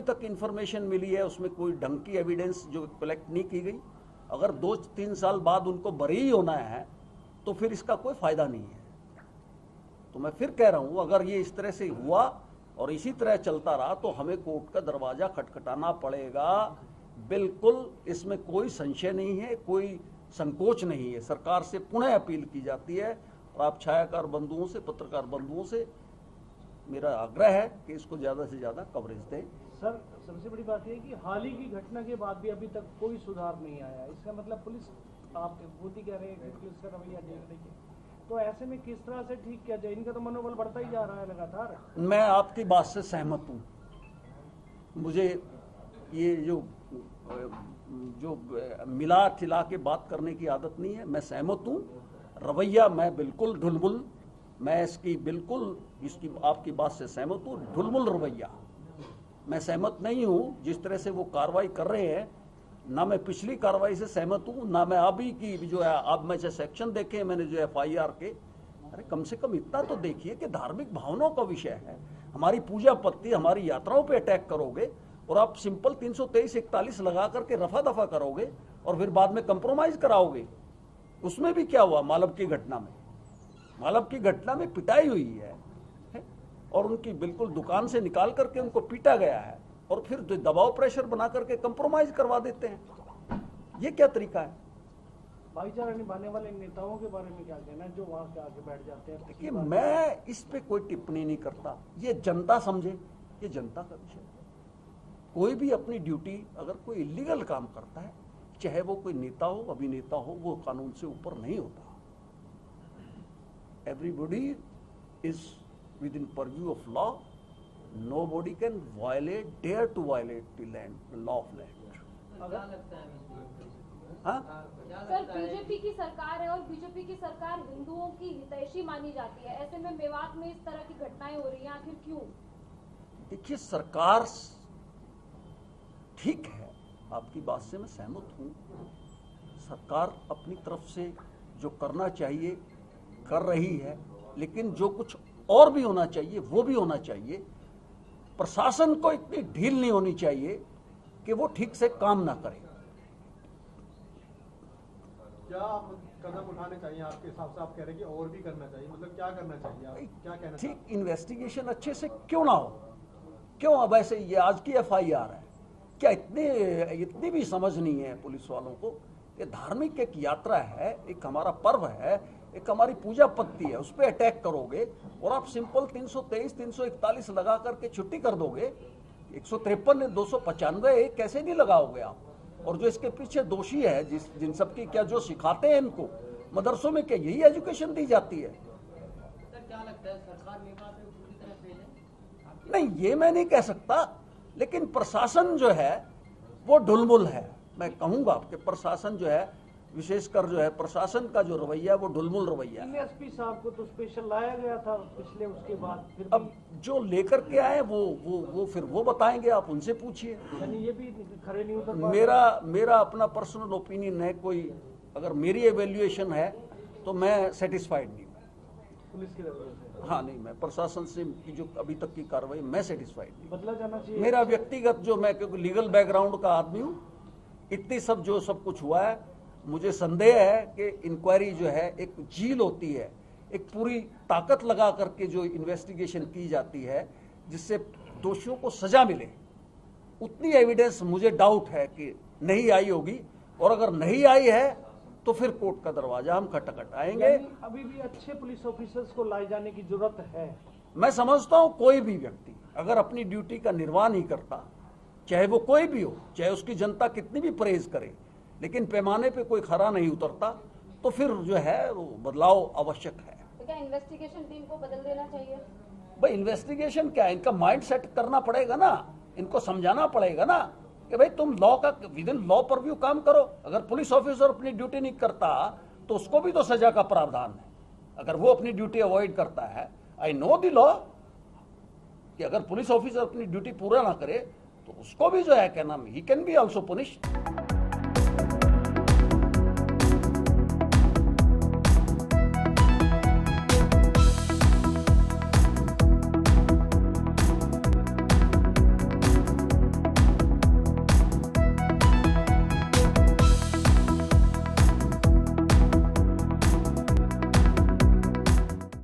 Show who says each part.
Speaker 1: तक इंफॉर्मेशन मिली है उसमें कोई ढंग की एविडेंस जो कलेक्ट नहीं की गई। अगर 2-3 साल बाद उनको बरी होना है तो फिर इसका कोई फायदा नहीं है। तो मैं फिर कह रहा हूं, अगर ये इस तरह से हुआ और इसी तरह चलता रहा तो हमें कोर्ट का दरवाजा खटखटाना पड़ेगा। बिल्कुल इसमें कोई संशय नहीं है, कोई संकोच नहीं है। सरकार से पुनः अपील की जाती है और आप छायाकार बंधुओं से, पत्रकार बंधुओं से मेरा आग्रह है कि इसको ज्यादा से ज्यादा कवरेज दें।
Speaker 2: सर, सबसे बड़ी बात यह है कि हाल ही की घटना के बाद भी अभी तक कोई सुधार नहीं आया। इसका मतलब पुलिस, आप खुद ही कह रहे हैं कि पुलिस का रवैया देख रही है, तो ऐसे में किस तरह से ठीक किया जाए? इनका तो मनोबल बढ़ता ही जा रहा है लगातार।
Speaker 1: मैं आपकी बात से सहमत हूँ। मुझे ये जो मिला ठिला के बात करने की आदत नहीं है। मैं सहमत हूँ, रवैया मैं बिल्कुल ढुलमुल, मैं इसकी आपकी बात से सहमत हूँ। ढुलमुल रवैया मैं सहमत नहीं हूँ। जिस तरह से वो कार्रवाई कर रहे हैं, ना मैं पिछली कार्रवाई से सहमत हूँ, ना मैं अभी की जो है, अब मैं जो सेक्शन देखे मैंने जो FIR के, अरे कम से कम इतना तो देखिए कि धार्मिक भावनाओं का विषय है। हमारी पूजा पत्ती, हमारी यात्राओं पे अटैक करोगे और आप सिंपल 323-41 लगा करके रफा दफा करोगे और फिर बाद में कंप्रोमाइज कराओगे। उसमें भी क्या हुआ? मालब की घटना में पिटाई हुई है और उनकी बिल्कुल दुकान से निकाल करके उनको पीटा गया है और फिर दबाव प्रेशर बना करके कंप्रोमाइज करवा देते हैं। ये क्या तरीका है?
Speaker 2: भाईचारा निभाने वाले नेताओं के बारे में क्या कहना है जो वहां के आगे बैठ जाते हैं?
Speaker 1: देखिए, मैं इस पे कोई टिप्पणी नहीं करता। ये जनता समझे, ये जनता का विषय है। कोई भी अपनी ड्यूटी, अगर कोई इलीगल काम करता है, चाहे वो कोई नेता हो, अभिनेता हो, वो कानून से ऊपर नहीं होता। Everybody is with in purview of law. Nobody can dare to violate the law of land. हाँ?
Speaker 3: सर, बीजेपी की सरकार है और बीजेपी की सरकार हिंदुओं की हितैषी मानी जाती है। ऐसे में मेवात में इस तरह की घटनाएं हो रही हैं, आखिर क्यों?
Speaker 1: देखिए, सरकार ठीक है, आपकी बात से मैं सहमत हूँ। सरकार अपनी तरफ से जो करना चाहिए कर रही है, लेकिन जो कुछ और भी होना चाहिए वो भी होना चाहिए। प्रशासन को इतनी ढील नहीं होनी चाहिए कि वो ठीक से काम ना करे।
Speaker 4: क्या कदम उठाने चाहिए आपके हिसाब से? आप कह रहे हैं कि और भी करना चाहिए, मतलब क्या करना चाहिए? आप क्या कहना चाहिए?
Speaker 1: ठीक, इन्वेस्टिगेशन अच्छे से क्यों ना हो? क्यों अब ऐसे ये आज की FIR है? क्या इतनी भी समझ नहीं है पुलिस वालों को कि धार्मिक एक यात्रा है, एक हमारा पर्व है, एक हमारी पूजा पत्ती है, उस पर अटैक करोगे और आप सिंपल 323-341 लगा करके छुट्टी कर दोगे? 153 295 कैसे नहीं लगाओगे आप? और जो इसके पीछे दोषी है, जिन सबकी क्या जो सिखाते हैं इनको मदरसों में, क्या यही एजुकेशन दी जाती है?
Speaker 5: सर, क्या लगता है सरकार मेवात में पूरी तरह फेल है?
Speaker 1: नहीं, ये मैं नहीं कह सकता, लेकिन प्रशासन जो है वो ढुलमुल है। मैं कहूंगा कि प्रशासन जो है, विशेषकर जो है प्रशासन का जो रवैया है वो ढुलमुल रवैया है।
Speaker 2: SP साहब को तो स्पेशल लाया गया था पिछले, उसके बाद फिर
Speaker 1: अब जो लेकर के आए वो फिर वो बताएंगे, आप उनसे पूछिए।
Speaker 2: यानी ये भी खड़े नहीं उतर
Speaker 1: मेरा अपना पर्सनल ओपिनियन है। कोई अगर मेरी एवेल्युएशन है तो मैं सेटिस्फाइड नहीं हूँ
Speaker 2: पुलिस के रवैये से।
Speaker 1: हाँ, नहीं, मैं प्रशासन से की जो अभी तक की कार्रवाई मैं सेटिस्फाइड नहीं।
Speaker 2: बदला जाना चाहिए।
Speaker 1: मेरा व्यक्तिगत जो, मैं क्योंकि लीगल बैकग्राउंड का आदमी हूँ, इतनी सब कुछ हुआ है, मुझे संदेह है कि इंक्वायरी जो है एक झील होती है, एक पूरी ताकत लगा करके जो इन्वेस्टिगेशन की जाती है जिससे दोषियों को सजा मिले, उतनी एविडेंस मुझे डाउट है कि नहीं आई होगी। और अगर नहीं आई है तो फिर कोर्ट का दरवाजा हम खटखटाएंगे।
Speaker 2: अभी भी अच्छे पुलिस ऑफिसर्स को लाए जाने की जरूरत है।
Speaker 1: मैं समझता हूं कोई भी व्यक्ति अगर अपनी ड्यूटी का निर्वाह नहीं करता, चाहे वो कोई भी हो, चाहे उसकी जनता कितनी भी प्रेज करे, लेकिन पैमाने पे कोई खरा नहीं उतरता, तो फिर जो है वो बदलाव आवश्यक है।
Speaker 3: तो क्या इन्वेस्टिगेशन टीम को बदल देना चाहिए?
Speaker 1: भाई, इन्वेस्टिगेशन क्या है, इनका माइंड सेट करना पड़ेगा ना, इनको समझाना पड़ेगा ना कि भाई तुम लॉ का विद इन लॉ परव्यू काम करो। अगर पुलिस ऑफिसर अपनी ड्यूटी नहीं करता तो उसको भी तो सजा का प्रावधान है। अगर वो अपनी ड्यूटी अवॉइड करता है, आई नो द लॉ, कि अगर पुलिस ऑफिसर अपनी ड्यूटी पूरा ना करे तो उसको भी जो है क्या नाम, ही कैन बी ऑल्सो पुनिश्ड।